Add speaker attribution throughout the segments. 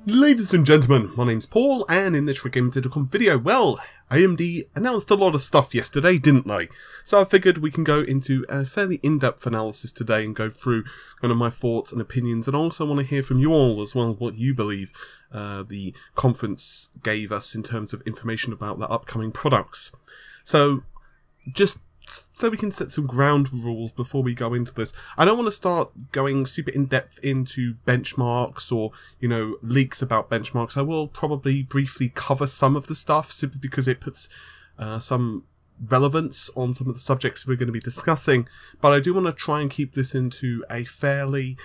Speaker 1: Ladies and gentlemen, my name's Paul, and in this Gaming.com video, well, AMD announced a lot of stuff yesterday, didn't they? So I figured we can go into a fairly in-depth analysis today and go through kind of my thoughts and opinions, and I also want to hear from you all as well what you believe the conference gave us in terms of information about the upcoming products. So, just so we can set some ground rules before we go into this. I don't want to start going super in-depth into benchmarks or, you know, leaks about benchmarks. I will probably briefly cover some of the stuff simply because it puts some relevance on some of the subjects we're going to be discussing. But I do want to try and keep this into a fairly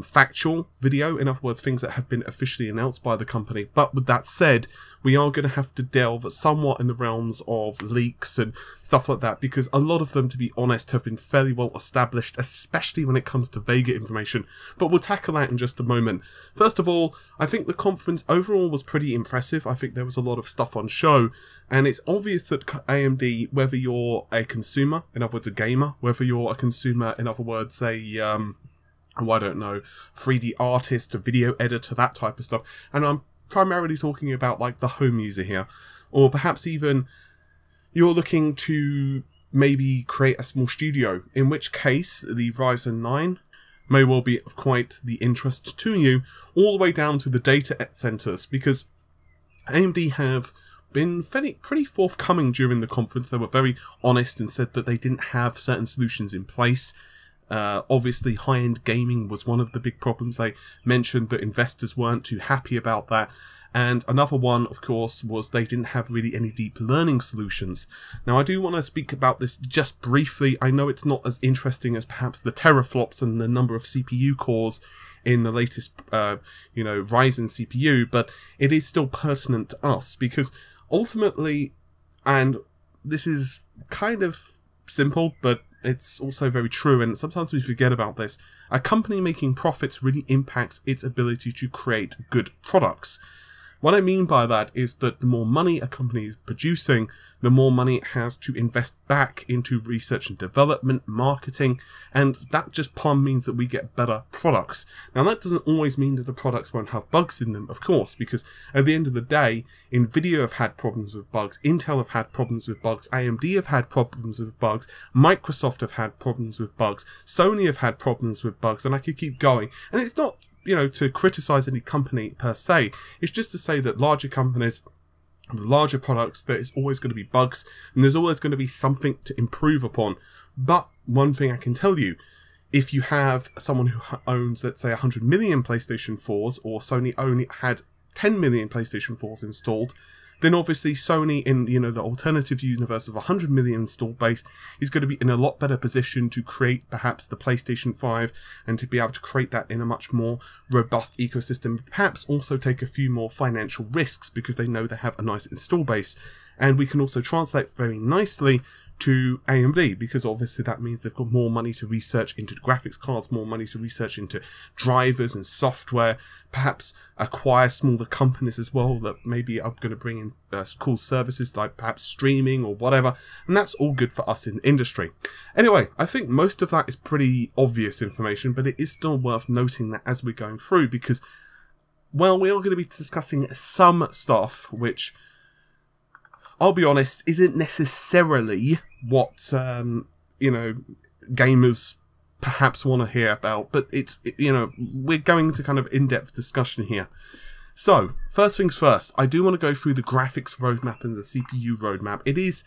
Speaker 1: factual video, in other words, things that have been officially announced by the company. But with that said, we are going to have to delve somewhat in the realms of leaks and stuff like that, because a lot of them, to be honest, have been fairly well established, especially when it comes to Vega information. But we'll tackle that in just a moment. First of all, I think the conference overall was pretty impressive. I think there was a lot of stuff on show, and it's obvious that AMD, whether you're a consumer, in other words a gamer, whether you're a consumer, in other words a I don't know, 3D artist, a video editor, that type of stuff. And I'm primarily talking about like the home user here. Or perhaps even you're looking to maybe create a small studio, in which case the Ryzen 9 may well be of quite the interest to you, all the way down to the data centers, because AMD have been pretty forthcoming during the conference. They were very honest and said that they didn't have certain solutions in place. Obviously, high-end gaming was one of the big problems. They mentioned that investors weren't too happy about that. And another one, of course, was they didn't have really any deep learning solutions. Now, I do want to speak about this just briefly. I know it's not as interesting as perhaps the teraflops and the number of CPU cores in the latest, Ryzen CPU, but it is still pertinent to us, because ultimately, and this is kind of simple, but it's also very true, and sometimes we forget about this. A company making profits really impacts its ability to create good products. What I mean by that is that the more money a company is producing, the more money it has to invest back into research and development, marketing, and that just plumb means that we get better products. Now, that doesn't always mean that the products won't have bugs in them, of course, because at the end of the day, Nvidia have had problems with bugs, Intel have had problems with bugs, AMD have had problems with bugs, Microsoft have had problems with bugs, Sony have had problems with bugs, and I could keep going. And it's not, you know, to criticize any company per se, it's just to say that larger companies, larger products, there is always going to be bugs, and there's always going to be something to improve upon. But one thing I can tell you, if you have someone who owns, let's say, 100 million PlayStation 4s, or Sony only had 10 million PlayStation 4s installed, then obviously Sony, in, you know, the alternative universe of 100 million installed base, is going to be in a lot better position to create perhaps the PlayStation 5 and to be able to create that in a much more robust ecosystem. Perhaps also take a few more financial risks because they know they have a nice install base. And we can also translate very nicely to AMD, because obviously that means they've got more money to research into graphics cards, more money to research into drivers and software, perhaps acquire smaller companies as well that maybe are going to bring in cool services like perhaps streaming or whatever, and that's all good for us in the industry. Anyway, I think most of that is pretty obvious information, but it is still worth noting that as we're going through, because, well, we are going to be discussing some stuff which, I'll be honest, isn't necessarily what, you know, gamers perhaps want to hear about, but it's, you know, we're going to kind of in-depth discussion here. So, first things first, I do want to go through the graphics roadmap and the CPU roadmap. It is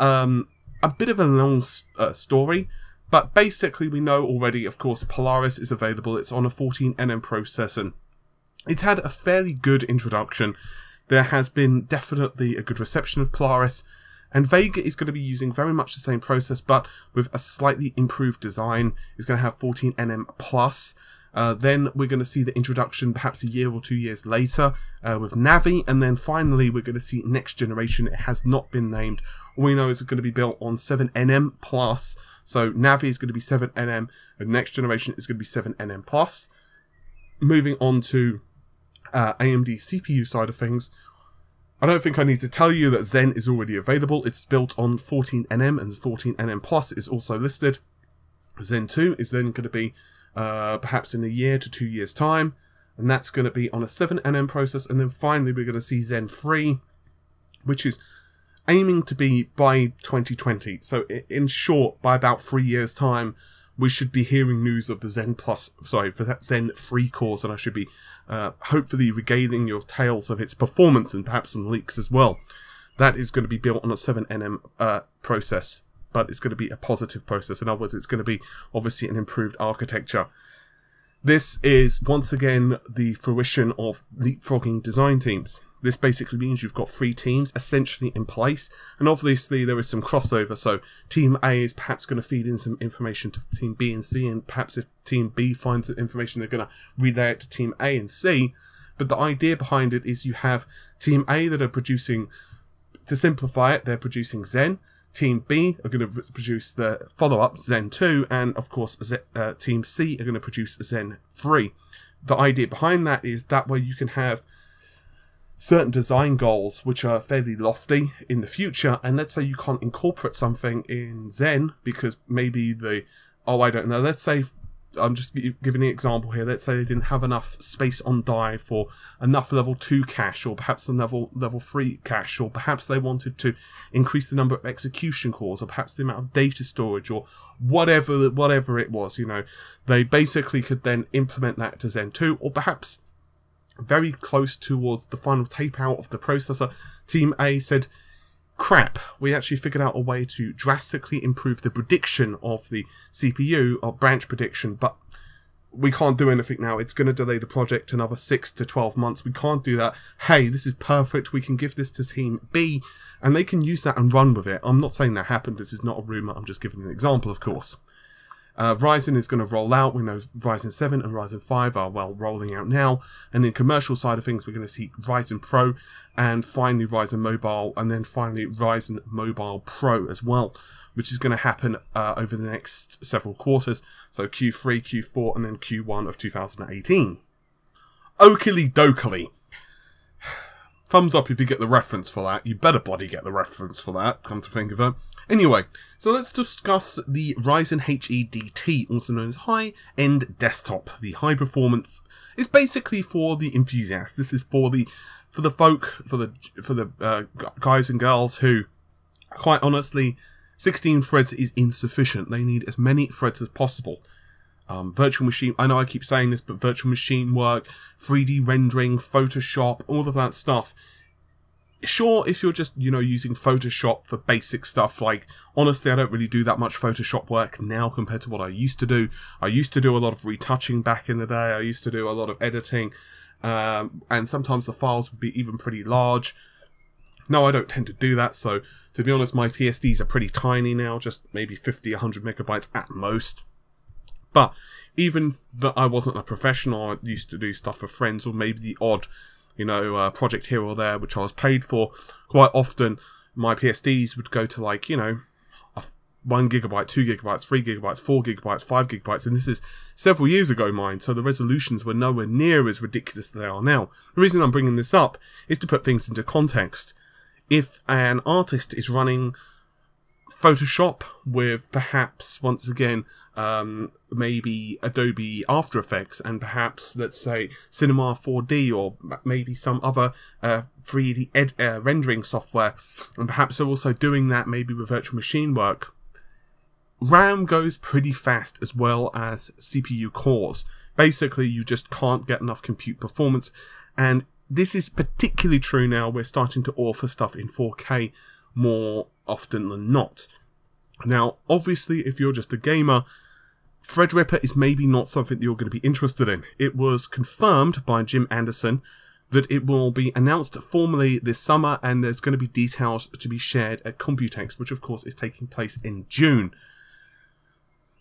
Speaker 1: a bit of a long story, but basically we know already, of course, Polaris is available. It's on a 14nm processor. It's had a fairly good introduction. There has been definitely a good reception of Polaris, and Vega is going to be using very much the same process, but with a slightly improved design. It's going to have 14nm plus. Then we're going to see the introduction perhaps a year or 2 years later with Navi, and then finally we're going to see next generation. It has not been named. All we know is it's going to be built on 7nm plus. So Navi is going to be 7nm, and next generation is going to be 7nm plus. Moving on to AMD CPU side of things, I don't think I need to tell you that Zen is already available. It's built on 14nm, and 14nm plus is also listed. Zen 2 is then going to be perhaps in a year to 2 years time. and that's going to be on a 7nm process. And then finally we're going to see Zen 3, which is aiming to be by 2020. So in short, by about 3 years time, we should be hearing news of the Zen for that Zen 3 cores, and I should be hopefully regaling your tales of its performance and perhaps some leaks as well. That is going to be built on a 7nm process, but it's going to be a positive process. In other words, it's going to be obviously an improved architecture. This is once again the fruition of leapfrogging design teams. This basically means you've got 3 teams essentially in place, and obviously there is some crossover, so Team A is perhaps going to feed in some information to Team B and C, and perhaps if Team B finds the information, they're going to relay it to Team A and C. But the idea behind it is you have Team A that are producing, to simplify it, they're producing Zen. Team B are going to produce the follow-up, Zen 2, and of course Team C are going to produce Zen 3. The idea behind that is that way you can have certain design goals which are fairly lofty in the future, and let's say you can't incorporate something in Zen because maybe I don't know, let's say, I'm just giving an example here, let's say they didn't have enough space on die for enough level 2 cache, or perhaps a level 3 cache, or perhaps they wanted to increase the number of execution cores, or perhaps the amount of data storage, or whatever it was, you know, they basically could then implement that to Zen 2, or perhaps very close towards the final tape out of the processor, Team A said, crap, we actually figured out a way to drastically improve the prediction of the CPU, or branch prediction, but we can't do anything now. It's going to delay the project another 6 to 12 months. We can't do that. Hey, this is perfect. We can give this to Team B, and they can use that and run with it. I'm not saying that happened. This is not a rumor. I'm just giving an example, of course. Ryzen is going to roll out. We know Ryzen 7 and Ryzen 5 are, well, rolling out now. And in commercial side of things, we're going to see Ryzen Pro, and finally Ryzen Mobile, and then finally Ryzen Mobile Pro as well, which is going to happen over the next several quarters. So Q3, Q4, and then Q1 of 2018. Oakley dokily. Thumbs up if you get the reference for that. You better bloody get the reference for that, come to think of it. Anyway, so let's discuss the Ryzen HEDT, also known as high-end desktop. The high performance is basically for the enthusiasts. This is for the guys and girls who, quite honestly, 16 threads is insufficient. They need as many threads as possible. Virtual machine, I know I keep saying this, but virtual machine work, 3D rendering, Photoshop, all of that stuff. Sure, if you're just, you know, using Photoshop for basic stuff, like, honestly, I don't really do that much Photoshop work now compared to what I used to do. I used to do a lot of retouching back in the day. I used to do a lot of editing, and sometimes the files would be even pretty large. No, I don't tend to do that, so to be honest, my PSDs are pretty tiny now, just maybe 50, 100 megabytes at most. But even that I wasn't a professional, I used to do stuff for friends, or maybe the odd, you know, project here or there, which I was paid for. Quite often, my PSDs would go to, like, you know, 1 gigabyte, 2 gigabytes, 3 gigabytes, 4 gigabytes, 5 gigabytes, and this is several years ago mine, so the resolutions were nowhere near as ridiculous as they are now. The reason I'm bringing this up is to put things into context. If an artist is running Photoshop with perhaps, once again, maybe Adobe After Effects, and perhaps, let's say, Cinema 4D, or maybe some other 3D rendering software, and perhaps they're also doing that maybe with virtual machine work, RAM goes pretty fast as well as CPU cores. Basically, you just can't get enough compute performance, and this is particularly true now. We're starting to offer stuff in 4K more often than not. Now, obviously, if you're just a gamer, Threadripper is maybe not something that you're going to be interested in. It was confirmed by Jim Anderson that it will be announced formally this summer, and there's going to be details to be shared at Computex, which of course is taking place in June.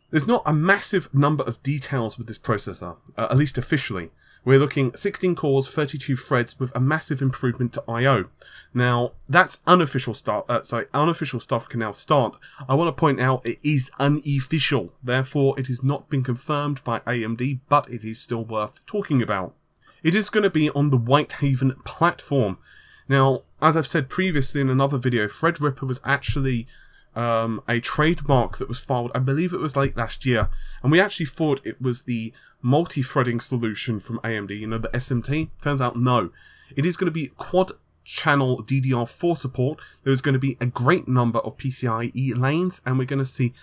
Speaker 1: There's not a massive number of details with this processor, at least officially. We're looking 16 cores, 32 threads with a massive improvement to I/O. Now, that's unofficial stuff. Unofficial stuff can now start. I want to point out it is unofficial, therefore it has not been confirmed by AMD, but it is still worth talking about. It is going to be on the Whitehaven platform. Now, as I've said previously in another video, Threadripper was actually a trademark that was filed, I believe it was late last year, and we actually thought it was the multi-threading solution from AMD, you know, the SMT. Turns out no. It is going to be quad-channel DDR4 support. There's going to be a great number of PCIe lanes, and we're going to see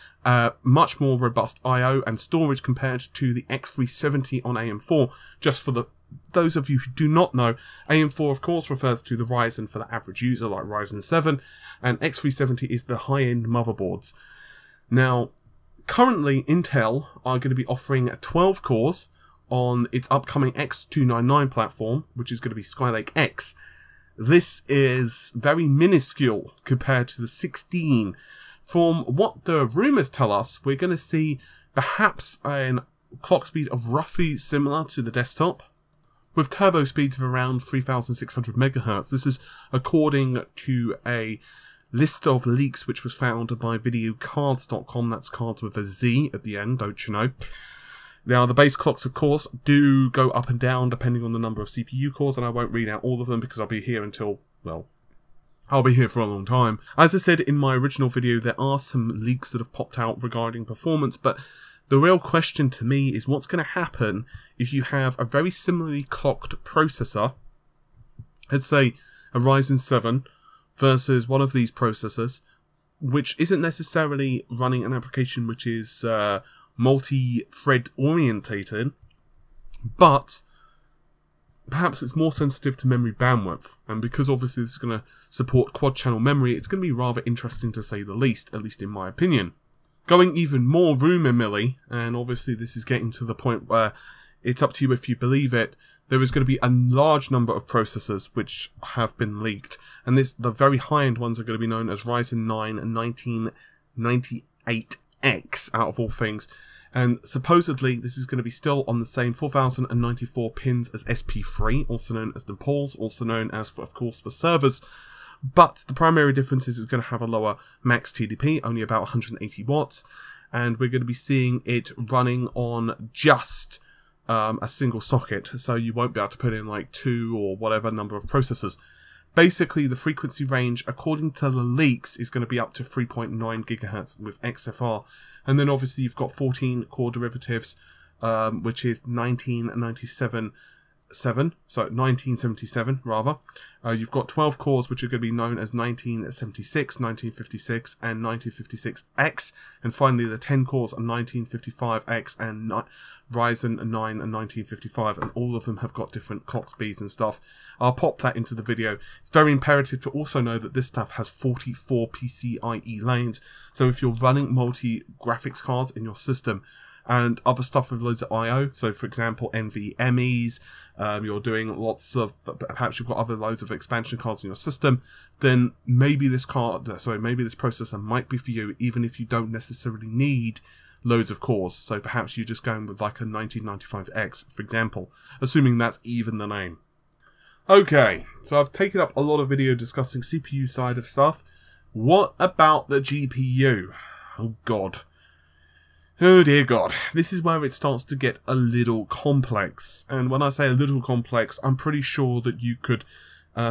Speaker 1: much more robust I/O and storage compared to the X370 on AM4. Just for those of you who do not know, AM4 of course refers to the Ryzen for the average user, like Ryzen 7, and X370 is the high-end motherboards. Now, currently Intel are going to be offering 12 cores on its upcoming X299 platform, which is going to be Skylake X. This is very minuscule compared to the 16. From what the rumours tell us, we're going to see perhaps a clock speed of roughly similar to the desktop, with turbo speeds of around 3600 MHz. This is according to a list of leaks which was found by videocards.com. That's cards with a Z at the end, don't you know? Now, the base clocks, of course, do go up and down depending on the number of CPU cores, and I won't read out all of them because I'll be here until, well, I'll be here for a long time. As I said in my original video, there are some leaks that have popped out regarding performance, but the real question to me is what's going to happen if you have a very similarly clocked processor, let's say a Ryzen 7, versus one of these processors, which isn't necessarily running an application which is multi-thread orientated, but perhaps it's more sensitive to memory bandwidth, and because obviously this is going to support quad-channel memory, it's going to be rather interesting to say the least, at least in my opinion. Going even more rumour-milly, and obviously this is getting to the point where it's up to you if you believe it, there is going to be a large number of processors which have been leaked, and the very high-end ones are going to be known as Ryzen 9 1998X, out of all things, and supposedly this is going to be still on the same 4094 pins as SP3, also known as the poles, also known as, of course, for servers. But the primary difference is it's going to have a lower max TDP, only about 180 watts, and we're going to be seeing it running on just a single socket, so you won't be able to put in like 2 or whatever number of processors. Basically, the frequency range, according to the leaks, is going to be up to 3.9 GHz with XFR, and then obviously you've got 14 core derivatives, which is 1977 rather. You've got 12 cores which are going to be known as 1976, 1956 and 1956X, and finally the 10 cores are 1955X and Ryzen 9 and 1955, and all of them have got different clock speeds and stuff. I'll pop that into the video. It's very imperative to also know that this stuff has 44 PCIe lanes, so if you're running multi-graphics cards in your system, and other stuff with loads of I/O, so for example NVMe's, you're doing lots of, perhaps you've got other loads of expansion cards in your system, then maybe this processor might be for you, even if you don't necessarily need loads of cores. So perhaps you're just going with like a 1995X, for example, assuming that's even the name. Okay, so I've taken up a lot of video discussing CPU side of stuff. What about the GPU? Oh god. Oh dear god, this is where it starts to get a little complex, and when I say a little complex, I'm pretty sure that you could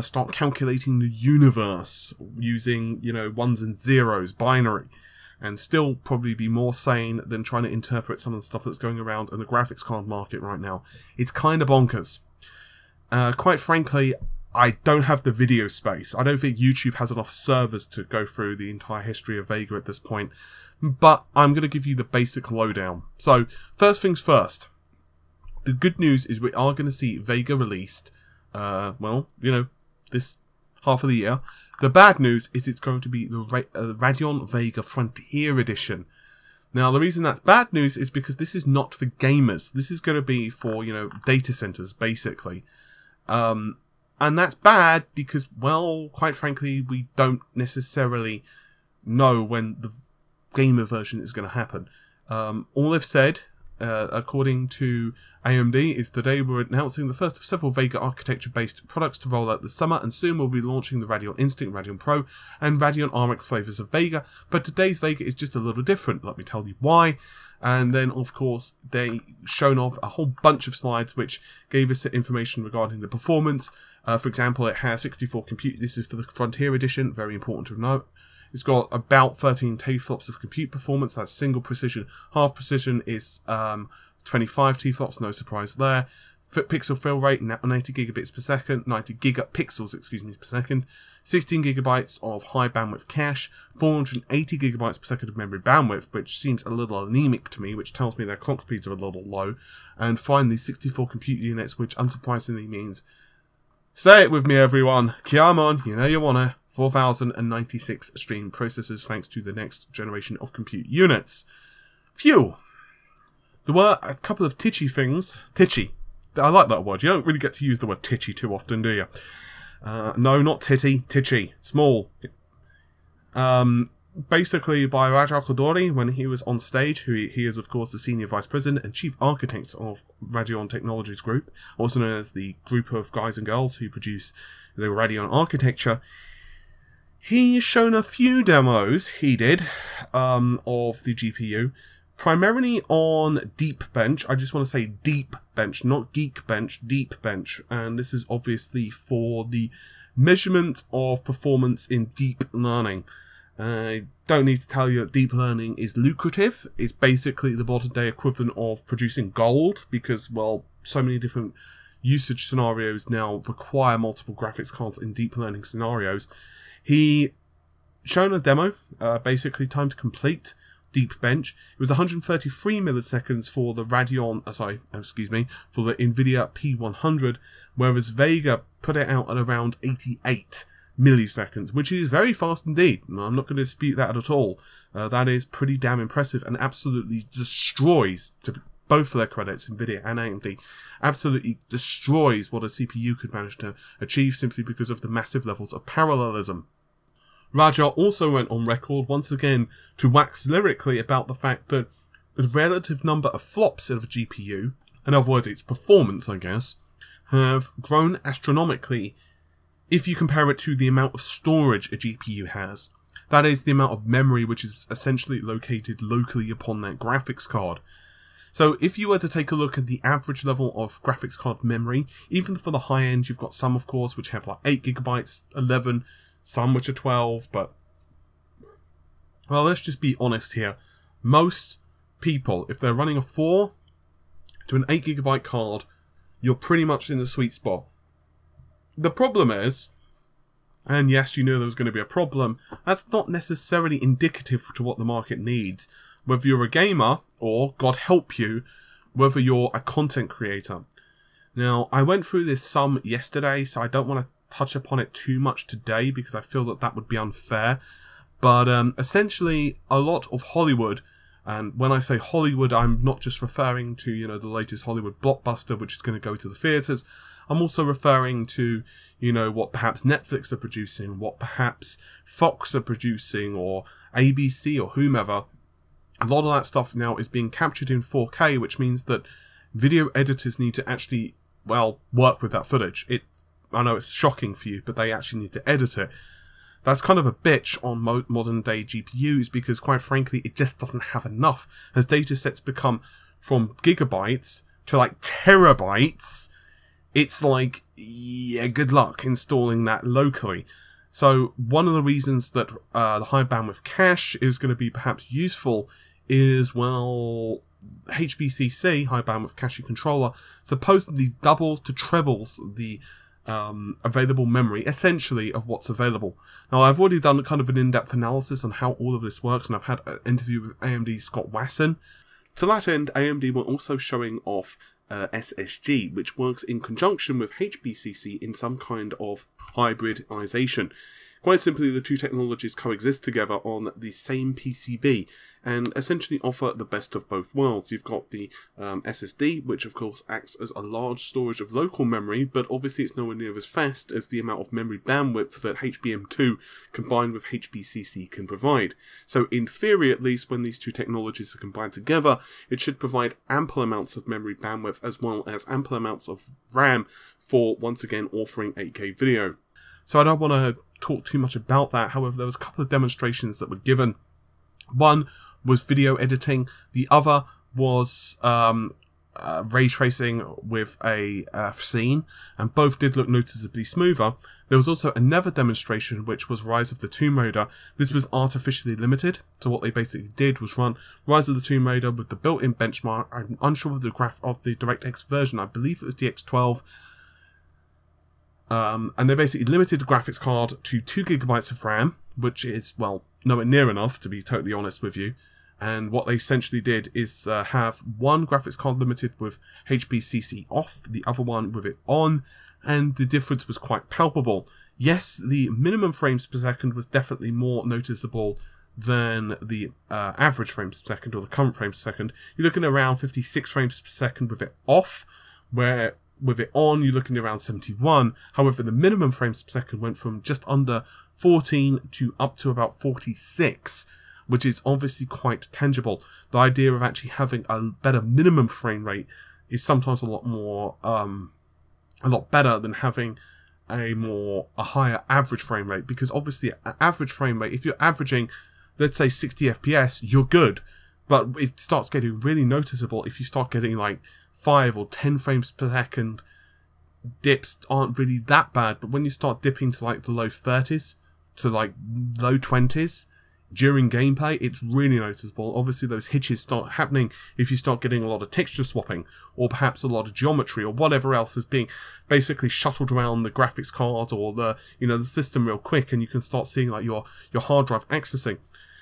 Speaker 1: start calculating the universe using, you know, ones and zeros, binary, and still probably be more sane than trying to interpret some of the stuff that's going around in the graphics card market right now. It's kind of bonkers. Quite frankly, I don't have the video space. I don't think YouTube has enough servers to go through the entire history of Vega at this point. But I'm going to give you the basic lowdown. So, first things first. The good news is we are going to see Vega released, well, you know, this half of the year. The bad news is it's going to be the Radeon Vega Frontier Edition. Now, the reason that's bad news is because this is not for gamers. This is going to be for, you know, data centers, basically. And that's bad because, well, quite frankly, we don't necessarily know when the gamer version is going to happen. All they've said, according to AMD, is today we're announcing the first of several Vega architecture-based products to roll out this summer, and soon we'll be launching the Radeon Instinct, Radeon Pro, and Radeon RX flavors of Vega, but today's Vega is just a little different. Let me tell you why. And then, of course, they shown off a whole bunch of slides which gave us information regarding the performance. For example, it has 64 compute. This is for the Frontier Edition, very important to note. It's got about 13 teraflops of compute performance. That's single precision. Half precision is 25 teraflops, no surprise there. Pixel fill rate, 90 gigabits per second, 90 gigapixels, excuse me, per second. 16 gigabytes of high bandwidth cache, 480 gigabytes per second of memory bandwidth, which seems a little anemic to me, which tells me their clock speeds are a little low. And finally, 64 compute units, which unsurprisingly means, say it with me everyone, come on, you know you wanna, 4096 stream processors thanks to the next generation of compute units. Phew! There were a couple of titchy things. Titchy. I like that word. You don't really get to use the word titchy too often, do you? No, not titty. Titchy. Small. Basically, by Rajal Kodori, when he was on stage, he is, of course, the Senior Vice President and Chief Architect of Radeon Technologies Group, also known as the group of guys and girls who produce the Radeon architecture. He's shown a few demos, he did, of the GPU, primarily on Deep Bench. I just want to say Deep Bench, not Geek Bench, Deep Bench. And this is obviously for the measurement of performance in deep learning. I don't need to tell you that deep learning is lucrative. It's basically the modern day equivalent of producing gold because, well, so many different usage scenarios now require multiple graphics cards in deep learning scenarios. He shown a demo, basically time to complete Deep Bench. It was 133 milliseconds for the Radeon, for the NVIDIA P100, whereas Vega put it out at around 88 milliseconds, which is very fast indeed. I'm not going to dispute that at all. That is pretty damn impressive and absolutely destroys, to both for their credits, NVIDIA and AMD, absolutely destroys what a CPU could manage to achieve simply because of the massive levels of parallelism. Raja also went on record once again to wax lyrically about the fact that the relative number of flops of a GPU, in other words its performance I guess, have grown astronomically if you compare it to the amount of storage a GPU has. That is the amount of memory which is essentially located locally upon that graphics card. So if you were to take a look at the average level of graphics card memory, even for the high end, you've got some of course which have like 8 gigabytes, 11, some which are 12, but, well, let's just be honest here. Most people, if they're running a 4 to an 8 gigabyte card, you're pretty much in the sweet spot. The problem is, and yes, you knew there was going to be a problem, that's not necessarily indicative to what the market needs. Whether you're a gamer, or, God help you, whether you're a content creator. Now, I went through this some yesterday, so I don't want to touch upon it too much today because I feel that that would be unfair. But essentially, a lot of Hollywood, and when I say Hollywood, I'm not just referring to, you know, the latest Hollywood blockbuster which is going to go to the theatres. I'm also referring to, you know, what perhaps Netflix are producing, what perhaps Fox are producing, or ABC or whomever. A lot of that stuff now is being captured in 4K, which means that video editors need to actually, well, work with that footage. I know it's shocking for you, but they actually need to edit it. That's kind of a bitch on modern day GPUs because, quite frankly, it just doesn't have enough. As datasets become from gigabytes to like terabytes, it's like, yeah, good luck installing that locally. So one of the reasons that the high bandwidth cache is going to be perhaps useful is, well, HBCC, high bandwidth cache controller, supposedly doubles to trebles the available memory, essentially, of what's available. Now, I've already done kind of an in-depth analysis on how all of this works, and I've had an interview with AMD's Scott Wasson. To that end, AMD were also showing off SSG, which works in conjunction with HBCC in some kind of hybridization. Quite simply, the two technologies coexist together on the same PCB and essentially offer the best of both worlds. You've got the SSD, which of course acts as a large storage of local memory, but obviously it's nowhere near as fast as the amount of memory bandwidth that HBM2 combined with HBCC can provide. So in theory, at least, when these two technologies are combined together, it should provide ample amounts of memory bandwidth as well as ample amounts of RAM for, once again, offering 8K video. So I don't want to talk too much about that. However, there was a couple of demonstrations that were given. One was video editing. The other was ray tracing with a scene, and both did look noticeably smoother. There was also another demonstration, which was Rise of the Tomb Raider. This was artificially limited, so what they basically did was run Rise of the Tomb Raider with the built-in benchmark. I'm unsure of the DirectX version. I believe it was DX12. And they basically limited the graphics card to 2 GB of RAM, which is, well, nowhere near enough, to be totally honest with you. And what they essentially did is have one graphics card limited with HBCC off, the other one with it on, and the difference was quite palpable. Yes, the minimum frames per second was definitely more noticeable than the average frames per second, or the current frames per second. You're looking at around 56 frames per second with it off, where with it on, you're looking at around 71. However, the minimum frames per second went from just under 14 to up to about 46, which is obviously quite tangible. The idea of actually having a better minimum frame rate is sometimes a lot better than having a higher average frame rate, because obviously an average frame rate, if you're averaging, let's say 60 FPS, you're good. But it starts getting really noticeable if you start getting like 5 or 10 frames per second. Dips aren't really that bad, but when you start dipping to like the low 30s to like low 20s during gameplay, it's really noticeable. Obviously those hitches start happening if you start getting a lot of texture swapping, or perhaps a lot of geometry, or whatever else is being basically shuttled around the graphics card or the the system real quick, and you can start seeing like your hard drive accessing.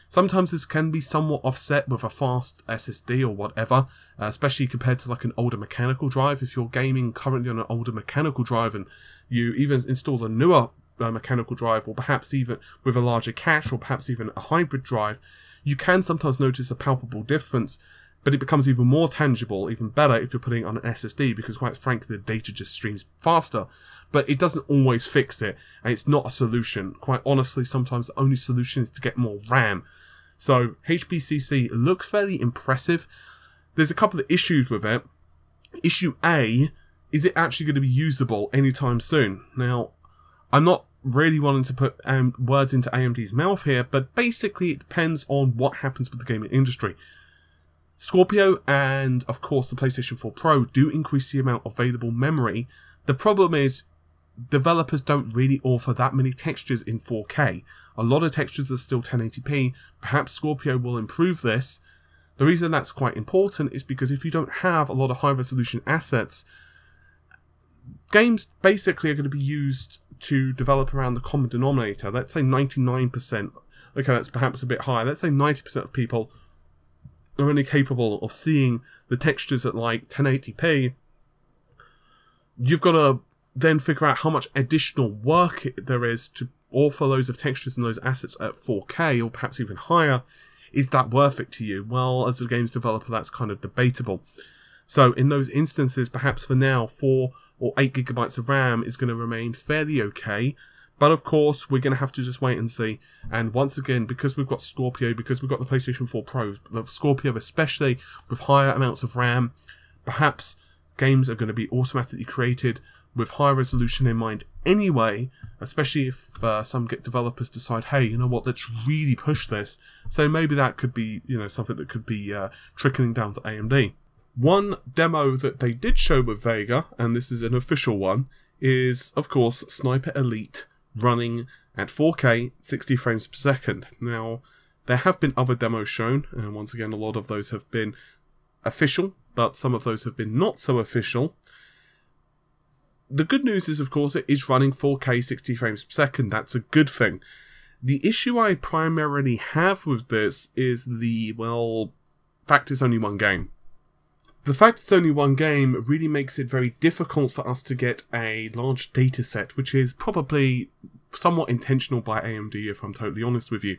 Speaker 1: Sometimes this can be somewhat offset with a fast SSD or whatever, especially compared to like an older mechanical drive. If you're gaming currently on an older mechanical drive and you even install a newer mechanical drive, or perhaps even with a larger cache, or perhaps even a hybrid drive, you can sometimes notice a palpable difference, but it becomes even more tangible, even better if you're putting it on an SSD, because quite frankly the data just streams faster. But it doesn't always fix it, and it's not a solution. Quite honestly, sometimes the only solution is to get more RAM. So HBCC looks fairly impressive. There's a couple of issues with it. Issue A, is it actually going to be usable anytime soon? Now, I'm not really wanting to put words into AMD's mouth here, but basically it depends on what happens with the gaming industry. Scorpio and, of course, the PlayStation 4 Pro do increase the amount of available memory. The problem is, developers don't really offer that many textures in 4K. A lot of textures are still 1080p. Perhaps Scorpio will improve this. The reason that's quite important is because if you don't have a lot of high resolution assets, games basically are going to be used to develop around the common denominator. Let's say 99%. Okay, that's perhaps a bit higher. Let's say 90% of people are only capable of seeing the textures at like 1080p. You've got to then figure out how much additional work there is to offer loads of textures and those assets at 4K, or perhaps even higher. Is that worth it to you? Well, as a games developer, that's kind of debatable. So in those instances, perhaps for now, 4 or 8 GB of RAM is going to remain fairly okay. But of course, we're going to have to just wait and see. And once again, because we've got Scorpio, because we've got the PlayStation 4 Pro, the Scorpio especially, with higher amounts of RAM, perhaps games are going to be automatically created with high resolution in mind anyway, especially if some developers decide, hey, you know what, let's really push this. So maybe that could be, something that could be trickling down to AMD. One demo that they did show with Vega, and this is an official one, is, of course, Sniper Elite running at 4K, 60 frames per second. Now, there have been other demos shown, and once again, a lot of those have been official, but some of those have been not so official. The good news is, of course, it is running 4K 60 frames per second. That's a good thing. The issue I primarily have with this is the, fact it's only one game. The fact it's only one game really makes it very difficult for us to get a large data set, which is probably somewhat intentional by AMD, if I'm totally honest with you.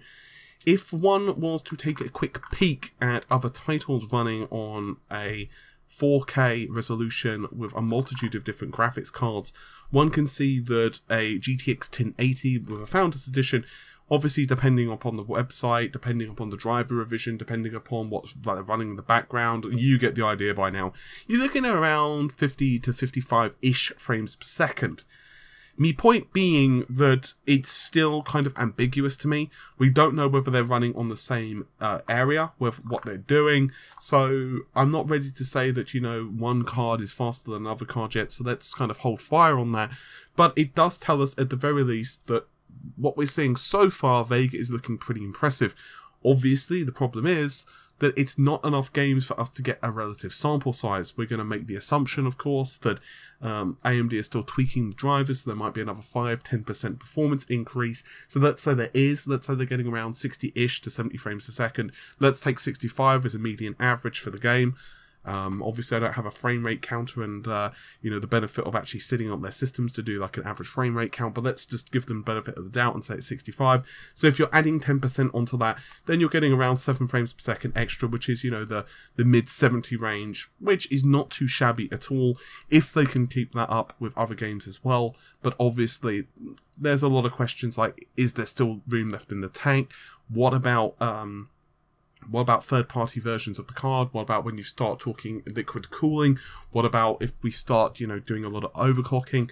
Speaker 1: If one was to take a quick peek at other titles running on a 4K resolution with a multitude of different graphics cards, one can see that a GTX 1080 with a Founders Edition, obviously depending upon the website, depending upon the driver revision, depending upon what's running in the background, you get the idea by now, you're looking at around 50 to 55-ish frames per second. Me point being that it's still kind of ambiguous to me. We don't know whether they're running on the same area with what they're doing. So I'm not ready to say that, you know, one card is faster than another card yet. So let's kind of hold fire on that. But it does tell us at the very least that what we're seeing so far, Vega is looking pretty impressive. Obviously, the problem is that it's not enough games for us to get a relative sample size. We're going to make the assumption, of course, that AMD is still tweaking the drivers, so there might be another 5-10% performance increase. So let's say let's say they're getting around 60-ish to 70 frames a second. Let's take 65 as a median average for the game. Obviously I don't have a frame rate counter and, you know, the benefit of actually sitting on their systems to do like an average frame rate count, but let's just give them the benefit of the doubt and say it's 65. So if you're adding 10% onto that, then you're getting around 7 frames per second extra, which is, you know, the mid 70 range, which is not too shabby at all if they can keep that up with other games as well. But obviously there's a lot of questions like, is there still room left in the tank? What about third-party versions of the card? What about when you start talking liquid cooling? What about if we start, you know, doing a lot of overclocking?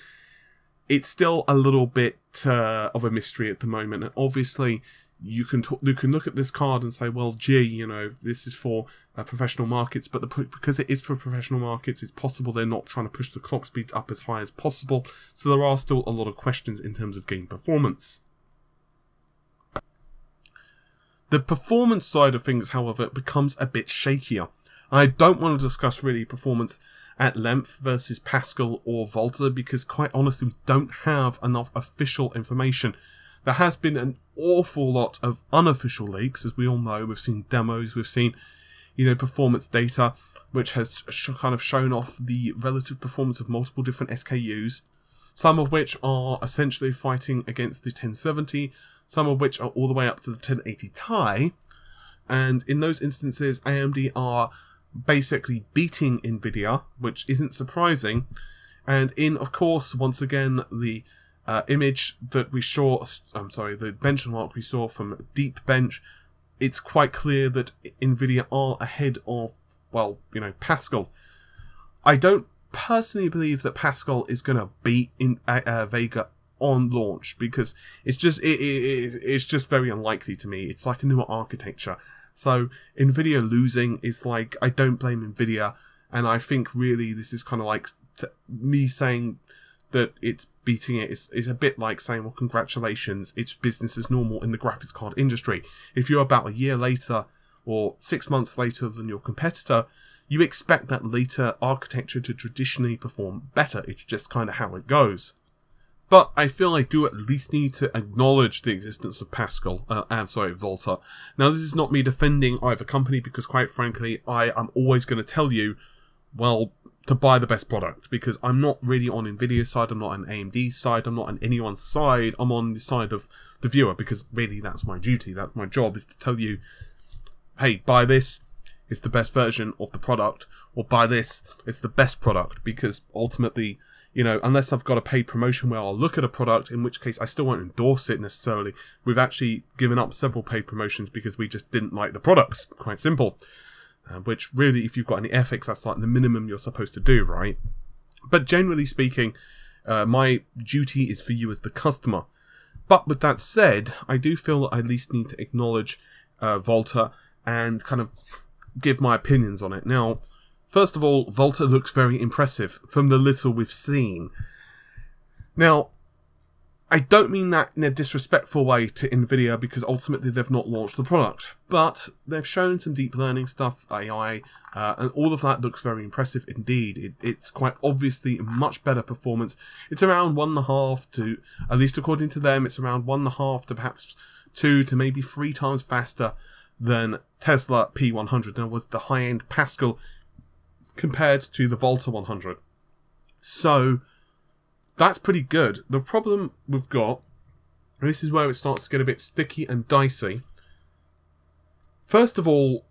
Speaker 1: It's still a little bit of a mystery at the moment. And obviously, you can look at this card and say, well, gee, you know, this is for professional markets, but because it is for professional markets, it's possible they're not trying to push the clock speeds up as high as possible. So there are still a lot of questions in terms of game performance. The performance side of things, however, becomes a bit shakier. I don't want to discuss really performance at length versus Pascal or Volta because quite honestly we don't have enough official information. There has been an awful lot of unofficial leaks, as we all know. We've seen demos, we've seen, you know, performance data, which has kind of shown off the relative performance of multiple different SKUs, some of which are essentially fighting against the 1070, some of which are all the way up to the 1080 Ti, and in those instances AMD are basically beating Nvidia, which isn't surprising. And in, of course, once again, the image that we saw, the benchmark we saw from Deep Bench, it's quite clear that Nvidia are ahead of, well, you know, Pascal. I don't personally believe that Pascal is going to beat Vega on launch because it's just very unlikely to me. It's like a newer architecture. So Nvidia losing is like, I don't blame Nvidia, and I think really this is kind of like me saying that it's beating it is a bit like saying, well, congratulations, it's business as normal in the graphics card industry. If you're about a year later or 6 months later than your competitor, you expect that later architecture to traditionally perform better. It's just kind of how it goes. But I feel I do at least need to acknowledge the existence of Pascal, Volta. Now, this is not me defending either company, because quite frankly, I am always going to tell you, well, to buy the best product, because I'm not really on Nvidia's side, I'm not on AMD's side, I'm not on anyone's side, I'm on the side of the viewer, because really that's my duty, that's my job, is to tell you, hey, buy this, it's the best version of the product, or buy this, it's the best product, because ultimately, you know, unless I've got a paid promotion where I'll look at a product, in which case I still won't endorse it necessarily. We've actually given up several paid promotions because we just didn't like the products. Quite simple. Which really, if you've got any ethics, that's like the minimum you're supposed to do, right? But generally speaking, my duty is for you as the customer. But with that said, I do feel that I at least need to acknowledge Volta and kind of give my opinions on it. Now, first of all, Volta looks very impressive from the little we've seen. Now, I don't mean that in a disrespectful way to Nvidia, because ultimately they've not launched the product. But they've shown some deep learning stuff, AI, and all of that looks very impressive indeed. It's quite obviously a much better performance. It's around 1.5 to, at least according to them, it's around 1.5 to perhaps 2 to maybe 3 times faster than Tesla P100. That was the high-end Pascal compared to the Volta 100. So that's pretty good. The problem we've got, and this is where it starts to get a bit sticky and dicey. First of all,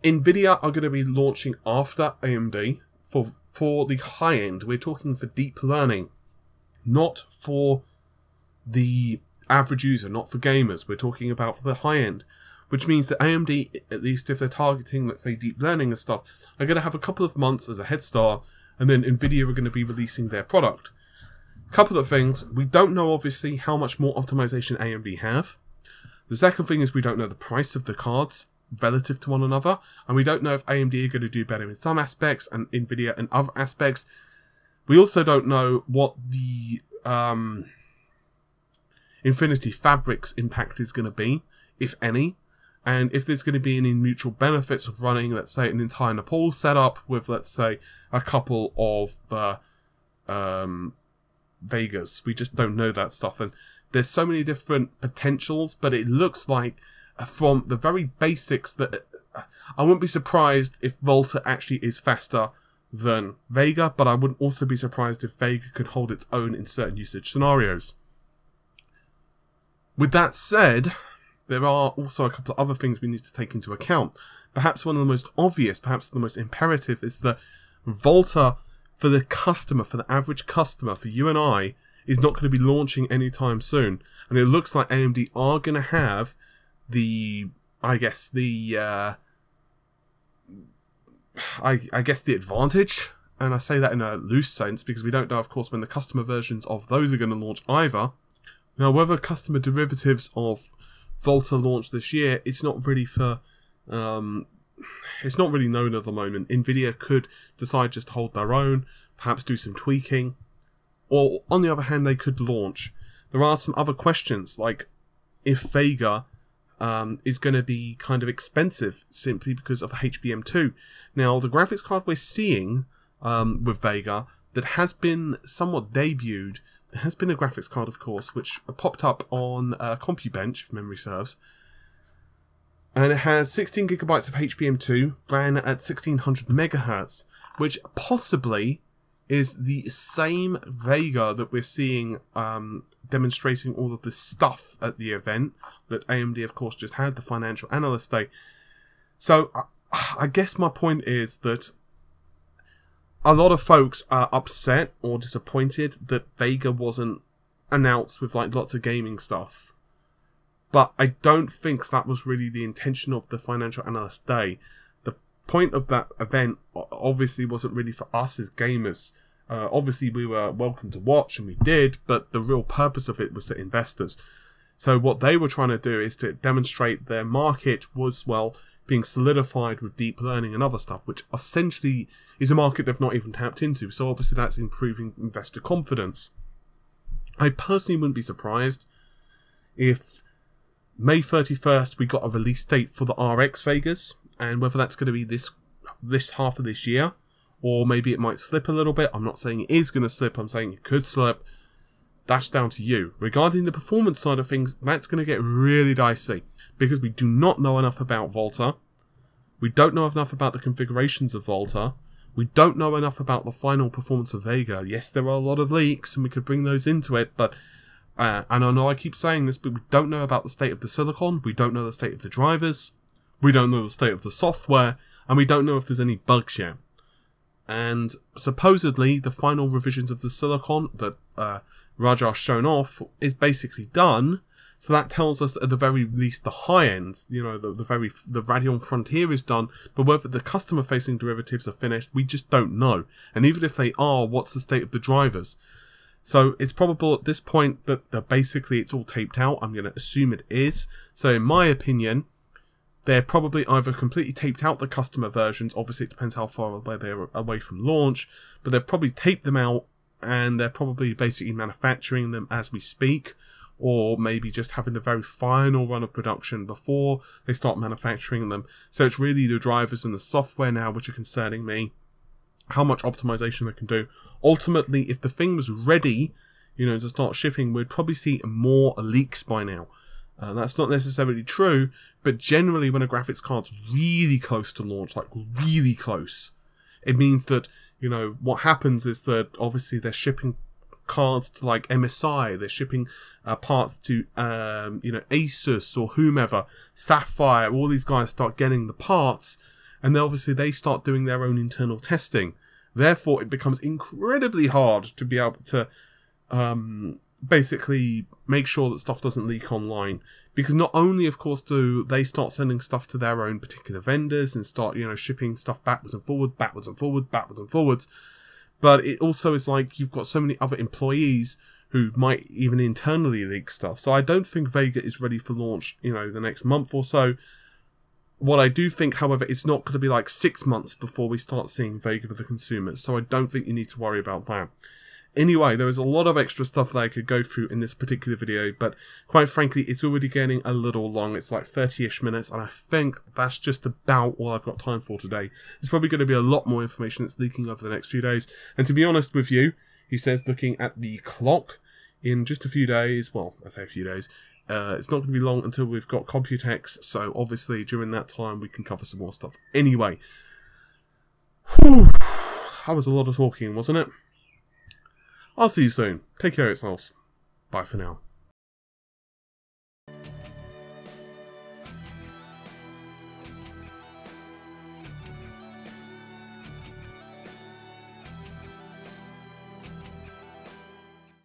Speaker 1: Nvidia are going to be launching after AMD for the high end. We're talking for deep learning, not for the average user, not for gamers. We're talking about for the high end. Which means that AMD, at least if they're targeting, let's say, deep learning and stuff, are going to have a couple of months as a head start, and then Nvidia are going to be releasing their product. Couple of things. We don't know, obviously, how much more optimization AMD have. The second thing is we don't know the price of the cards relative to one another. And we don't know if AMD are going to do better in some aspects and Nvidia in other aspects. We also don't know what the Infinity Fabric's impact is going to be, if any. And if there's going to be any mutual benefits of running, let's say, an entire Nepal setup with, let's say, a couple of Vegas. We just don't know that stuff. And there's so many different potentials, but it looks like from the very basics that I wouldn't be surprised if Volta actually is faster than Vega, but I wouldn't also be surprised if Vega could hold its own in certain usage scenarios. With that said, there are also a couple of other things we need to take into account. Perhaps one of the most obvious, perhaps the most imperative, is that Volta, for the customer, for the average customer, for you and I, is not going to be launching anytime soon. And it looks like AMD are going to have the, I guess the advantage. And I say that in a loose sense because we don't know, of course, when the customer versions of those are going to launch either. Now, whether customer derivatives of Volta launch this year, it's not really for, it's not really known at the moment. Nvidia could decide just to hold their own, perhaps do some tweaking, or on the other hand, they could launch. There are some other questions, like if Vega is going to be kind of expensive simply because of HBM2. Now, the graphics card we're seeing with Vega that has been somewhat debuted. There has been a graphics card, of course, which popped up on CompuBench, if memory serves. And it has 16 gigabytes of HBM2, ran at 1600 megahertz, which possibly is the same Vega that we're seeing demonstrating all of this stuff at the event that AMD, of course, just had, the Financial Analyst Day. So, I guess my point is that a lot of folks are upset or disappointed that Vega wasn't announced with like lots of gaming stuff. But I don't think that was really the intention of the Financial Analyst Day. The point of that event obviously wasn't really for us as gamers. Obviously we were welcome to watch and we did, but the real purpose of it was to investors. So what they were trying to do is to demonstrate their market was, well, being solidified with deep learning and other stuff, which essentially is a market they've not even tapped into. So obviously that's improving investor confidence. I personally wouldn't be surprised if May 31st we got a release date for the RX Vegas, and whether that's going to be this half of this year, or maybe it might slip a little bit. I'm not saying it is going to slip, I'm saying it could slip. That's down to you. Regarding the performance side of things, that's going to get really dicey, because we do not know enough about Volta. We don't know enough about the configurations of Volta. We don't know enough about the final performance of Vega. Yes, there are a lot of leaks, and we could bring those into it, but and I know I keep saying this, but we don't know about the state of the silicon. We don't know the state of the drivers. We don't know the state of the software, and we don't know if there's any bugs yet. And supposedly, the final revisions of the silicon that Rajar's shown off is basically done. So that tells us that at the very least the high end, you know, the Radeon Frontier is done, but whether the customer facing derivatives are finished, we just don't know. And even if they are, what's the state of the drivers? So it's probable at this point that basically it's all taped out. I'm going to assume it is. So in my opinion, they're probably either completely taped out the customer versions. Obviously it depends how far away they're away from launch, but they've probably taped them out and they're probably basically manufacturing them as we speak. Or maybe just having the very final run of production before they start manufacturing them. So it's really the drivers and the software now which are concerning me. How much optimization they can do. Ultimately, if the thing was ready, you know, to start shipping, we'd probably see more leaks by now. That's not necessarily true, but generally when a graphics card's really close to launch, like really close, it means that, you know, what happens is that obviously they're shipping cards to like MSI, they're shipping parts to you know, Asus or whomever, Sapphire, all these guys start getting the parts, and then obviously they start doing their own internal testing. Therefore it becomes incredibly hard to be able to basically make sure that stuff doesn't leak online, because not only of course do they start sending stuff to their own particular vendors and start, you know, shipping stuff backwards and forwards, But it also is like you've got so many other employees who might even internally leak stuff. So I don't think Vega is ready for launch, you know, the next month or so. What I do think, however, it's not going to be like 6 months before we start seeing Vega for the consumers. So I don't think you need to worry about that. Anyway, there is a lot of extra stuff that I could go through in this particular video, but quite frankly, it's already getting a little long. It's like 30-ish minutes, and I think that's just about all I've got time for today. There's probably going to be a lot more information that's leaking over the next few days. And to be honest with you, he says, looking at the clock, in just a few days, well, I say a few days, it's not going to be long until we've got Computex, so obviously during that time we can cover some more stuff. Anyway, whew, that was a lot of talking, wasn't it? I'll see you soon. Take care of yourselves. Bye for now.